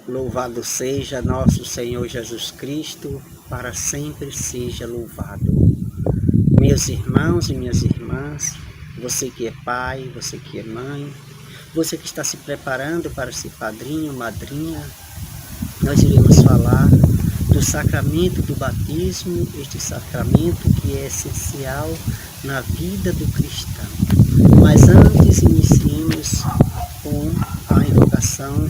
Louvado seja nosso Senhor Jesus Cristo, para sempre seja louvado. Meus irmãos e minhas irmãs, você que é pai, você que é mãe, você que está se preparando para ser padrinho, madrinha, nós iremos falar do sacramento do batismo, este sacramento que é essencial na vida do cristão. Mas antes iniciemos com a invocação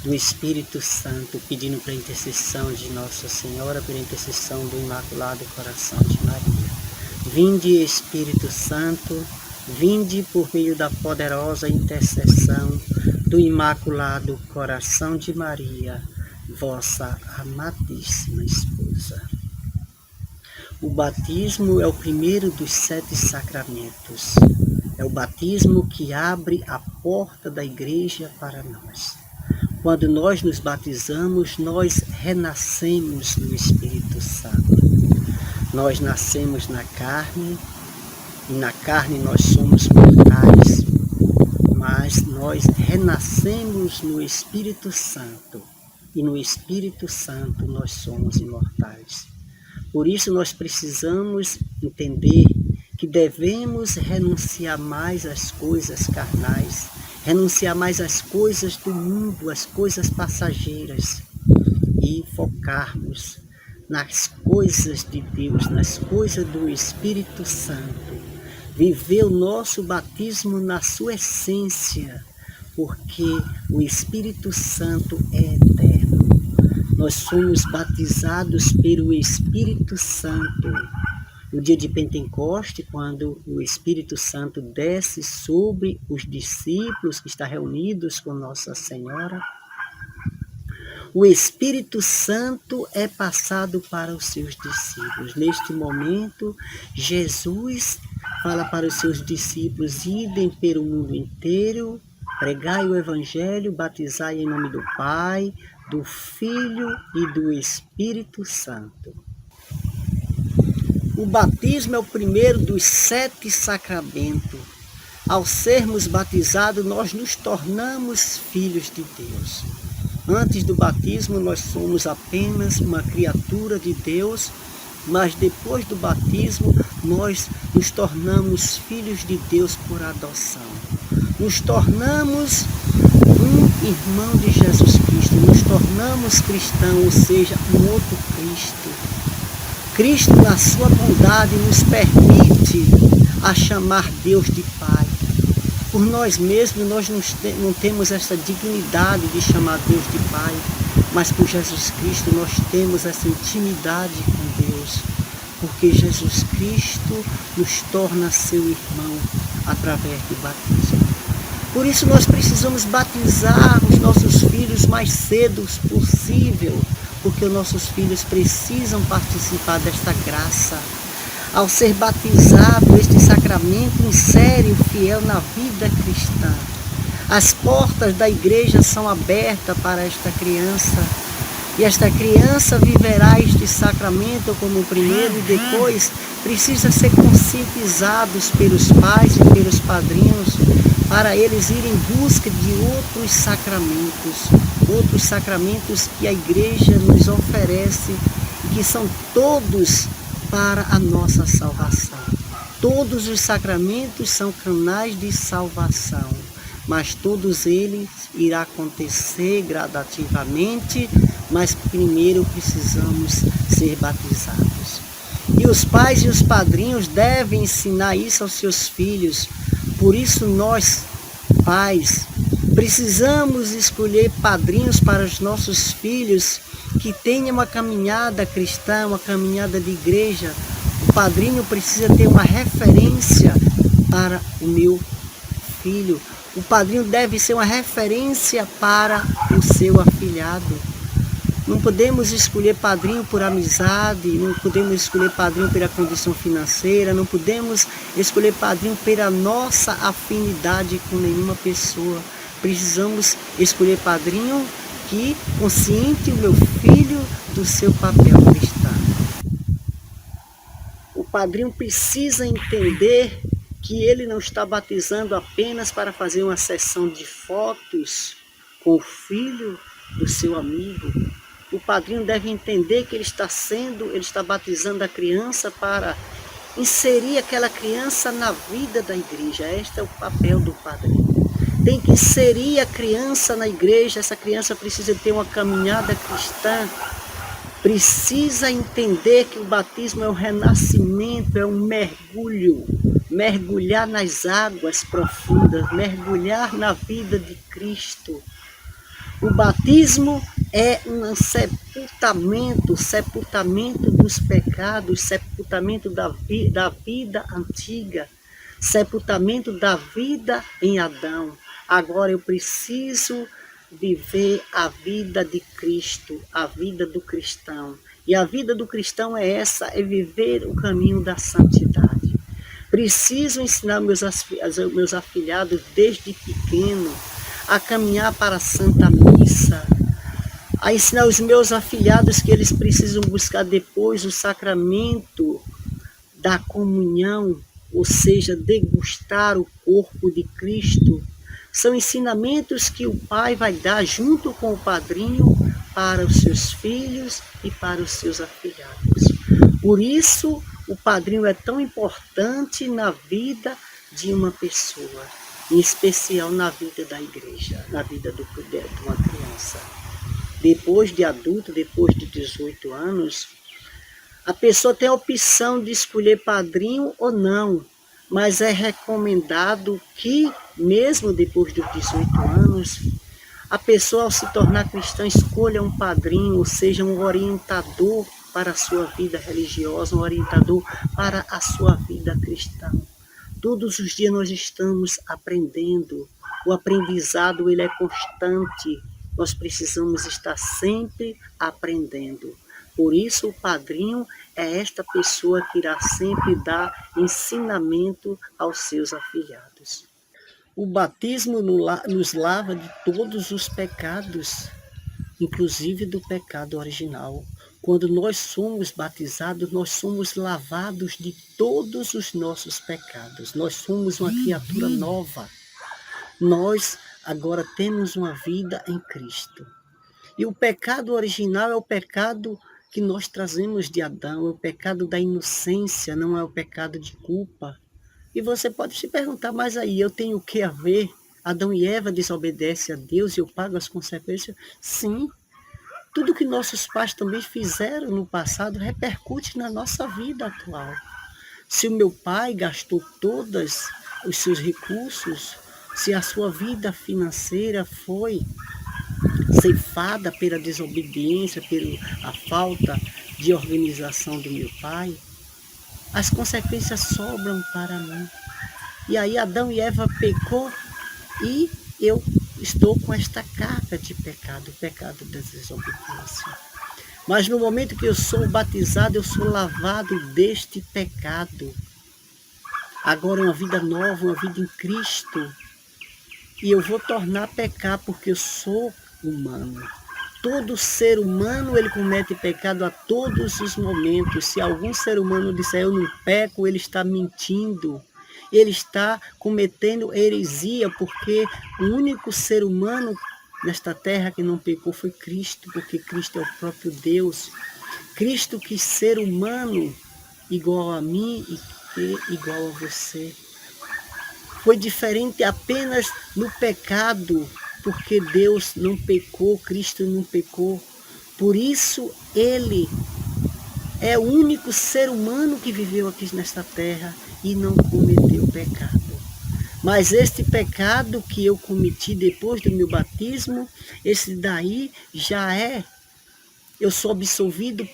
do Espírito Santo, pedindo para a intercessão de Nossa Senhora, pela intercessão do Imaculado Coração de Maria. Vinde, Espírito Santo, vinde por meio da poderosa intercessão do Imaculado Coração de Maria, vossa amadíssima esposa. O batismo é o primeiro dos 7 sacramentos. É o batismo que abre a porta da igreja para nós. Quando nós nos batizamos, nós renascemos no Espírito Santo. Nós nascemos na carne, e na carne nós somos mortais, mas nós renascemos no Espírito Santo, e no Espírito Santo nós somos imortais. Por isso nós precisamos entender que devemos renunciar mais às coisas carnais, renunciar mais às coisas do mundo, às coisas passageiras, e focarmos nas coisas de Deus, nas coisas do Espírito Santo. Viver o nosso batismo na sua essência, porque o Espírito Santo é eterno. Nós somos batizados pelo Espírito Santo. No dia de Pentecoste, quando o Espírito Santo desce sobre os discípulos que estão reunidos com Nossa Senhora, o Espírito Santo é passado para os seus discípulos. Neste momento, Jesus fala para os seus discípulos: idem pelo mundo inteiro, pregai o Evangelho, batizai em nome do Pai, do Filho e do Espírito Santo. O batismo é o primeiro dos 7 sacramentos. Ao sermos batizados, nós nos tornamos filhos de Deus. Antes do batismo, nós somos apenas uma criatura de Deus, mas depois do batismo, nós nos tornamos filhos de Deus por adoção. Nos tornamos um irmão de Jesus Cristo, nos tornamos cristãos, ou seja, um outro Cristo. Cristo, na sua bondade, nos permite a chamar Deus de Pai. Por nós mesmos, nós não temos essa dignidade de chamar Deus de Pai, mas por Jesus Cristo nós temos essa intimidade com Deus, porque Jesus Cristo nos torna seu irmão através do batismo. Por isso nós precisamos batizar os nossos filhos mais cedo possível, porque os nossos filhos precisam participar desta graça. Ao ser batizado, este sacramento insere o fiel na vida cristã. As portas da igreja são abertas para esta criança, e esta criança viverá este sacramento como o primeiro, e depois precisa ser conscientizados pelos pais e pelos padrinhos, para eles irem em busca de outros sacramentos que a igreja nos oferece, e que são todos para a nossa salvação. Todos os sacramentos são canais de salvação, mas todos eles irão acontecer gradativamente, mas primeiro precisamos ser batizados. E os pais e os padrinhos devem ensinar isso aos seus filhos. Por isso nós, pais, precisamos escolher padrinhos para os nossos filhos que tenham uma caminhada cristã, uma caminhada de igreja. O padrinho precisa ter uma referência para o meu filho. O padrinho deve ser uma referência para o seu afilhado. Não podemos escolher padrinho por amizade, não podemos escolher padrinho pela condição financeira, não podemos escolher padrinho pela nossa afinidade com nenhuma pessoa. Precisamos escolher padrinho que consciente o meu filho do seu papel cristão. O padrinho precisa entender que ele não está batizando apenas para fazer uma sessão de fotos com o filho, do seu amigo. O padrinho deve entender que ele está batizando a criança para inserir aquela criança na vida da igreja. Este é o papel do padrinho. Tem que inserir a criança na igreja. Essa criança precisa ter uma caminhada cristã, precisa entender que o batismo é um renascimento, é um mergulho, mergulhar nas águas profundas, mergulhar na vida de Cristo. O batismo é um sepultamento dos pecados, sepultamento da vida antiga, sepultamento da vida em Adão. Agora eu preciso viver a vida de Cristo, a vida do cristão. E a vida do cristão é essa, é viver o caminho da santidade. Preciso ensinar meus afilhados desde pequeno a caminhar para a Santa Missa, a ensinar os meus afilhados que eles precisam buscar depois o sacramento da comunhão, ou seja, degustar o corpo de Cristo. São ensinamentos que o pai vai dar junto com o padrinho para os seus filhos e para os seus afilhados. Por isso, o padrinho é tão importante na vida de uma pessoa, em especial na vida da igreja, na vida de uma criança. Depois de adulto, depois de 18 anos, a pessoa tem a opção de escolher padrinho ou não, mas é recomendado que, mesmo depois dos 18 anos, a pessoa, ao se tornar cristã, escolha um padrinho, ou seja, um orientador para a sua vida religiosa, um orientador para a sua vida cristã. Todos os dias nós estamos aprendendo. O aprendizado ele é constante. Nós precisamos estar sempre aprendendo. Por isso, o padrinho é esta pessoa que irá sempre dar ensinamento aos seus afilhados. O batismo nos lava de todos os pecados, inclusive do pecado original. Quando nós somos batizados, nós somos lavados de todos os nossos pecados. Nós somos uma criatura nova. Nós agora temos uma vida em Cristo. E o pecado original é o pecado que nós trazemos de Adão, é o pecado da inocência, não é o pecado de culpa. E você pode se perguntar, mas aí eu tenho o que a ver? Adão e Eva desobedecem a Deus e eu pago as consequências? Sim. Tudo que nossos pais também fizeram no passado repercute na nossa vida atual. Se o meu pai gastou todos os seus recursos, se a sua vida financeira foi ceifada pela desobediência, pela falta de organização do meu pai, as consequências sobram para mim. E aí Adão e Eva pecou e eu estou com esta carga de pecado, o pecado da desobediência. Mas no momento que eu sou batizado, eu sou lavado deste pecado. Agora é uma vida nova, uma vida em Cristo. E eu vou tornar a pecar porque eu sou humano. Todo ser humano, ele comete pecado a todos os momentos. Se algum ser humano disser eu não peco, ele está mentindo. Ele está cometendo heresia, porque o único ser humano nesta terra que não pecou foi Cristo, porque Cristo é o próprio Deus. Cristo quis ser humano igual a mim e igual a você. Foi diferente apenas no pecado, porque Deus não pecou, Cristo não pecou. Por isso, ele é o único ser humano que viveu aqui nesta terra e não cometeu pecado. Mas este pecado que eu cometi depois do meu batismo, esse daí já eu sou absolvido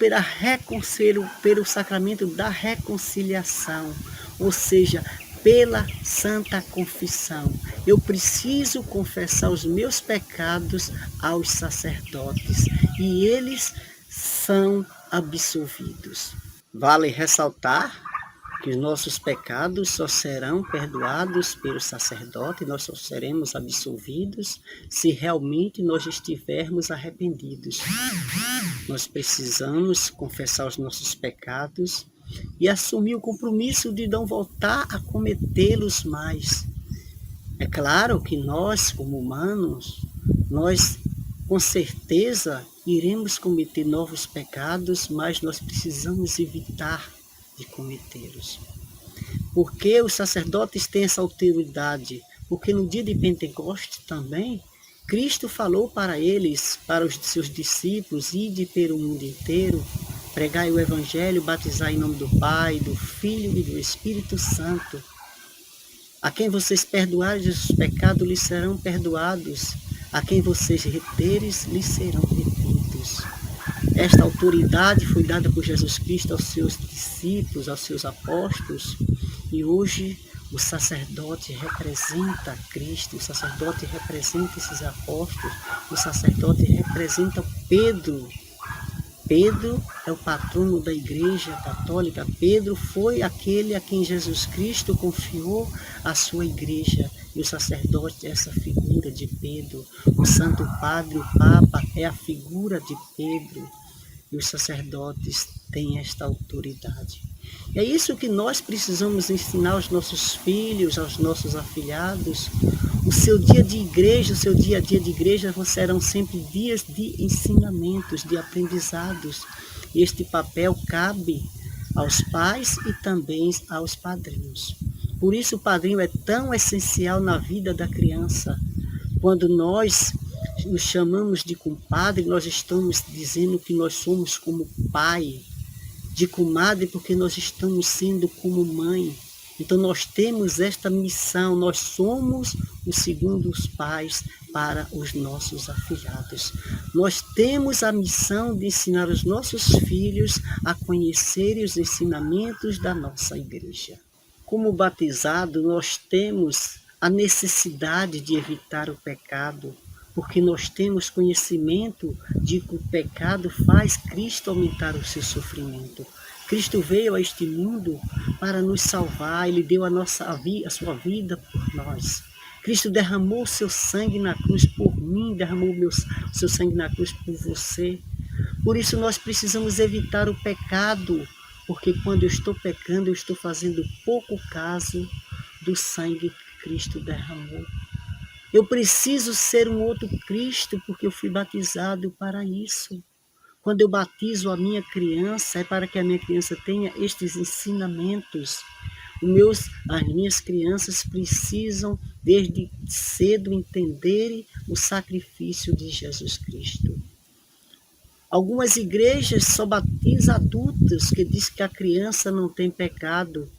pelo sacramento da reconciliação, ou seja, pela Santa Confissão. Eu preciso confessar os meus pecados aos sacerdotes e eles são absolvidos. Vale ressaltar que os nossos pecados só serão perdoados pelo sacerdote, nós só seremos absolvidos se realmente nós estivermos arrependidos. Nós precisamos confessar os nossos pecados e assumir o compromisso de não voltar a cometê-los mais. É claro que nós, como humanos, nós Com certeza iremos cometer novos pecados, mas nós precisamos evitar de cometê-los. Porque os sacerdotes têm essa autoridade? Porque no dia de Pentecostes também, Cristo falou para eles, para os seus discípulos, ide pelo mundo inteiro, pregai o Evangelho, batizai em nome do Pai, do Filho e do Espírito Santo. A quem vocês perdoarem os pecados, lhes serão perdoados. A quem vocês reteres, lhes serão retidos. Esta autoridade foi dada por Jesus Cristo aos seus discípulos, aos seus apóstolos, e hoje o sacerdote representa Cristo, o sacerdote representa esses apóstolos, o sacerdote representa Pedro. Pedro é o patrono da Igreja Católica. Pedro foi aquele a quem Jesus Cristo confiou a sua igreja. E o sacerdote é essa figura de Pedro. O Santo Padre, o Papa, é a figura de Pedro. E os sacerdotes têm esta autoridade. É isso que nós precisamos ensinar aos nossos filhos, aos nossos afilhados. O seu dia de igreja, o seu dia a dia de igreja serão sempre dias de ensinamentos, de aprendizados. E este papel cabe aos pais e também aos padrinhos. Por isso o padrinho é tão essencial na vida da criança. Quando nós nos chamamos de compadre, nós estamos dizendo que nós somos como pai, de comadre porque nós estamos sendo como mãe. Então nós temos esta missão, nós somos os segundos pais para os nossos afilhados. Nós temos a missão de ensinar os nossos filhos a conhecerem os ensinamentos da nossa igreja. Como batizado, nós temos a necessidade de evitar o pecado, porque nós temos conhecimento de que o pecado faz Cristo aumentar o seu sofrimento. Cristo veio a este mundo para nos salvar, Ele deu a sua vida por nós. Cristo derramou o seu sangue na cruz por mim, derramou o seu sangue na cruz por você. Por isso nós precisamos evitar o pecado, porque quando eu estou pecando, eu estou fazendo pouco caso do sangue que Cristo derramou. Eu preciso ser um outro Cristo, porque eu fui batizado para isso. Quando eu batizo a minha criança, é para que a minha criança tenha estes ensinamentos. As minhas crianças precisam, desde cedo, entenderem o sacrifício de Jesus Cristo. Algumas igrejas só batizam adultos, que diz que a criança não tem pecado.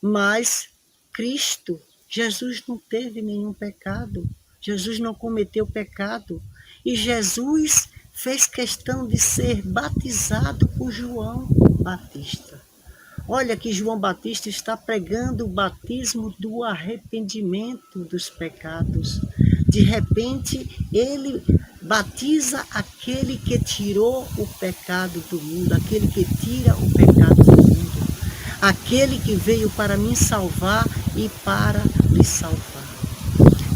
Mas Cristo, Jesus não teve nenhum pecado. Jesus não cometeu pecado. E Jesus fez questão de ser batizado por João Batista. Olha que João Batista está pregando o batismo do arrependimento dos pecados. De repente, ele batiza aquele que tirou o pecado do mundo, aquele que tira o pecado do mundo, aquele que veio para me salvar e para lhe salvar.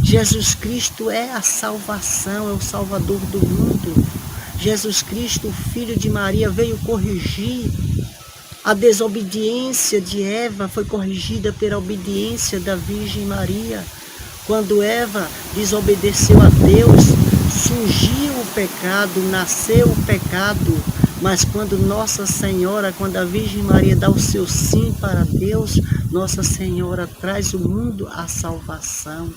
Jesus Cristo é a salvação, é o Salvador do mundo. Jesus Cristo, o Filho de Maria, veio corrigir a desobediência de Eva, foi corrigida pela obediência da Virgem Maria. Quando Eva desobedeceu a Deus, surgiu o pecado, nasceu o pecado. Mas quando Nossa Senhora, quando a Virgem Maria dá o seu sim para Deus, Nossa Senhora traz o mundo à salvação.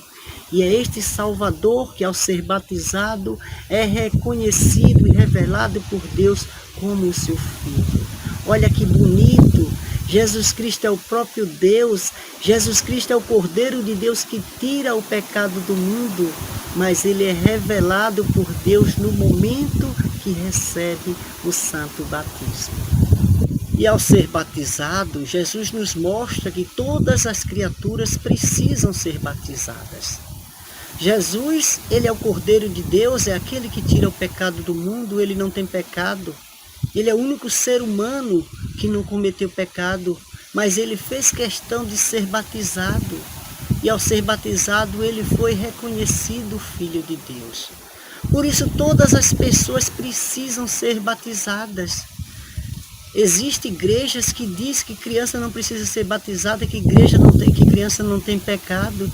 E é este Salvador que, ao ser batizado, é reconhecido e revelado por Deus como o seu Filho. Olha que bonito! Jesus Cristo é o próprio Deus. Jesus Cristo é o Cordeiro de Deus que tira o pecado do mundo. Mas ele é revelado por Deus no momento que recebe o santo batismo. E ao ser batizado, Jesus nos mostra que todas as criaturas precisam ser batizadas. Jesus, ele é o Cordeiro de Deus, é aquele que tira o pecado do mundo, ele não tem pecado. Ele é o único ser humano que não cometeu pecado, mas ele fez questão de ser batizado. E ao ser batizado, ele foi reconhecido Filho de Deus. Por isso, todas as pessoas precisam ser batizadas. Existem igrejas que dizem que criança não precisa ser batizada, que criança não tem pecado.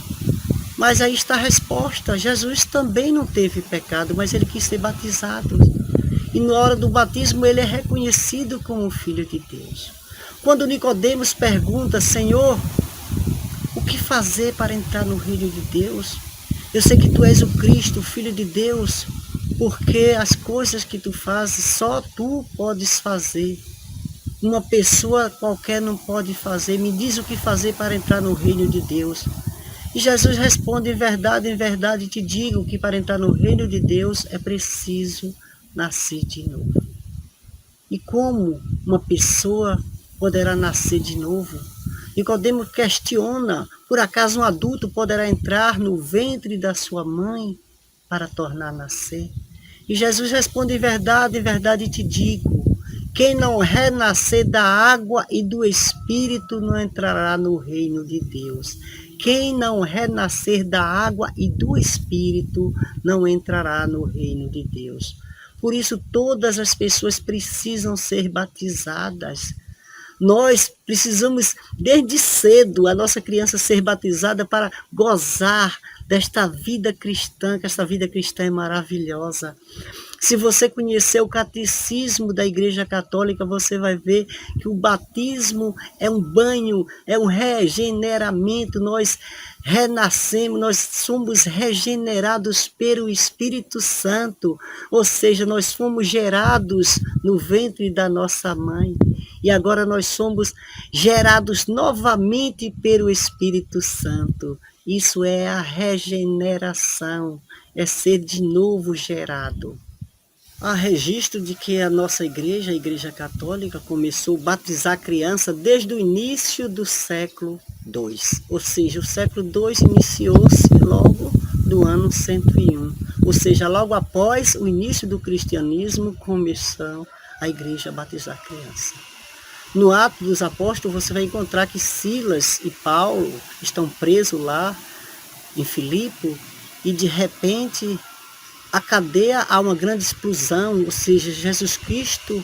Mas aí está a resposta. Jesus também não teve pecado, mas ele quis ser batizado. E na hora do batismo ele é reconhecido como filho de Deus. Quando Nicodemos pergunta: Senhor, o que fazer para entrar no reino de Deus? Eu sei que tu és o Cristo, o Filho de Deus, porque as coisas que tu fazes só tu podes fazer. Uma pessoa qualquer não pode fazer. Me diz o que fazer para entrar no reino de Deus. E Jesus responde: em verdade te digo que para entrar no reino de Deus é preciso nascer de novo. E como uma pessoa poderá nascer de novo? Nicodemo questiona: por acaso um adulto poderá entrar no ventre da sua mãe para tornar a nascer? E Jesus responde: em verdade te digo, quem não renascer da água e do Espírito não entrará no reino de Deus. Quem não renascer da água e do Espírito não entrará no reino de Deus. Por isso, todas as pessoas precisam ser batizadas. Nós precisamos, desde cedo, a nossa criança ser batizada para gozar desta vida cristã, que esta vida cristã é maravilhosa. Se você conhecer o catecismo da Igreja Católica, você vai ver que o batismo é um banho, é um regeneramento. Nós renascemos, nós somos regenerados pelo Espírito Santo, ou seja, nós fomos gerados no ventre da nossa mãe. E agora nós somos gerados novamente pelo Espírito Santo. Isso é a regeneração, é ser de novo gerado. Há registro de que a nossa igreja, a Igreja Católica, começou a batizar a criança desde o início do século II. Ou seja, o século II iniciou-se logo do ano 101. Ou seja, logo após o início do cristianismo, começou a igreja a batizar a criança. No Atos dos Apóstolos, você vai encontrar que Silas e Paulo estão presos lá em Filipe e, de repente, a cadeia há uma grande explosão, ou seja, Jesus Cristo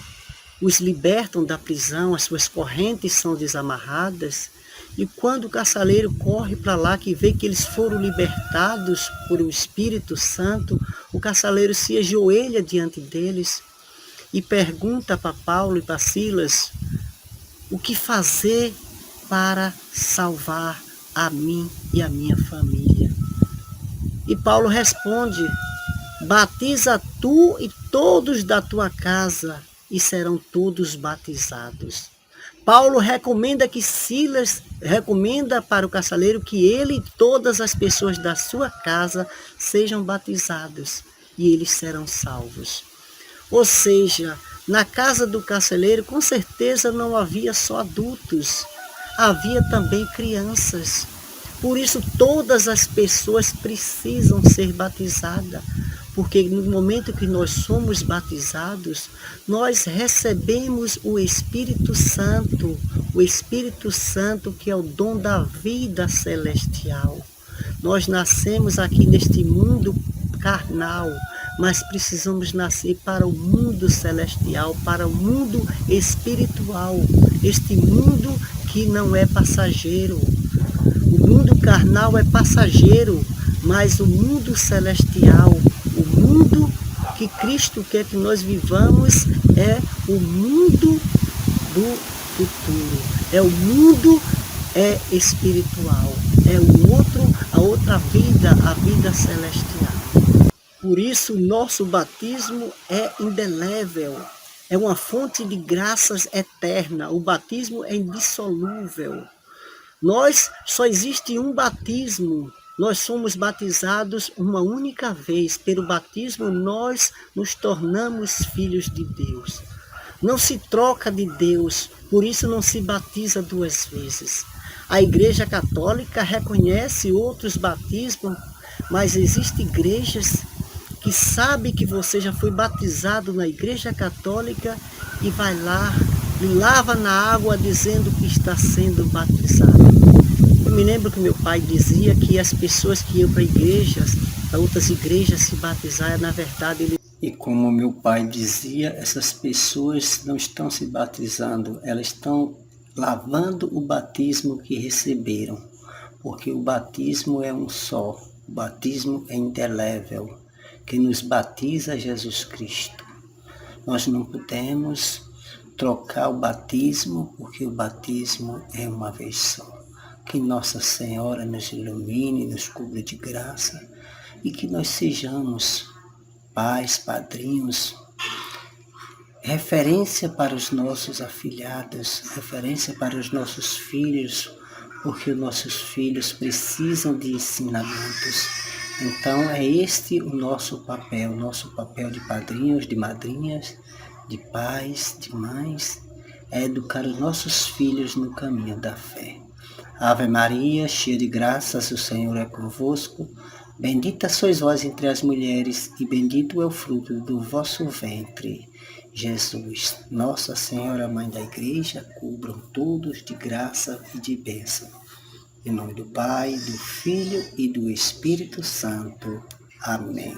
os libertam da prisão, as suas correntes são desamarradas. E quando o carcereiro corre para lá, que vê que eles foram libertados por o Espírito Santo, o carcereiro se ajoelha diante deles e pergunta para Paulo e para Silas o que fazer para salvar a mim e a minha família. E Paulo responde: batiza tu e todos da tua casa, e serão todos batizados. Paulo recomenda para o carcereiro que ele e todas as pessoas da sua casa sejam batizados, e eles serão salvos. Ou seja, na casa do carcereiro, com certeza não havia só adultos, havia também crianças. Por isso, todas as pessoas precisam ser batizadas, porque no momento que nós somos batizados, nós recebemos o Espírito Santo que é o dom da vida celestial. Nós nascemos aqui neste mundo carnal, mas precisamos nascer para o mundo celestial, para o mundo espiritual, este mundo que não é passageiro. O mundo carnal é passageiro, mas o mundo celestial, o mundo que Cristo quer que nós vivamos, é o mundo do futuro, é o mundo espiritual, é a outra vida, a vida celestial. Por isso, nosso batismo é indelével, é uma fonte de graças eterna. O batismo é indissolúvel. Só existe um batismo. Nós somos batizados uma única vez. Pelo batismo, nós nos tornamos filhos de Deus. Não se troca de Deus, por isso não se batiza duas vezes. A Igreja Católica reconhece outros batismos, mas existem igrejas que sabem que você já foi batizado na Igreja Católica e vai lá e lava na água dizendo que está sendo batizado. Eu me lembro que meu pai dizia que as pessoas que iam para outras igrejas se batizar, na verdade E como meu pai dizia, essas pessoas não estão se batizando, elas estão lavando o batismo que receberam. porque o batismo é um só, o batismo é indelével. Quem nos batiza é Jesus Cristo. Nós não podemos trocar o batismo, porque o batismo é uma vez só. Que Nossa Senhora nos ilumine, nos cubra de graça e que nós sejamos pais, padrinhos, referência para os nossos afilhados, referência para os nossos filhos, porque os nossos filhos precisam de ensinamentos. Então é este o nosso papel de padrinhos, de madrinhas, de pais, de mães, é educar os nossos filhos no caminho da fé. Ave Maria, cheia de graças, o Senhor é convosco. Bendita sois vós entre as mulheres, e bendito é o fruto do vosso ventre, Jesus. Nossa Senhora, Mãe da Igreja, cubram todos de graça e de bênção. Em nome do Pai, do Filho e do Espírito Santo. Amém.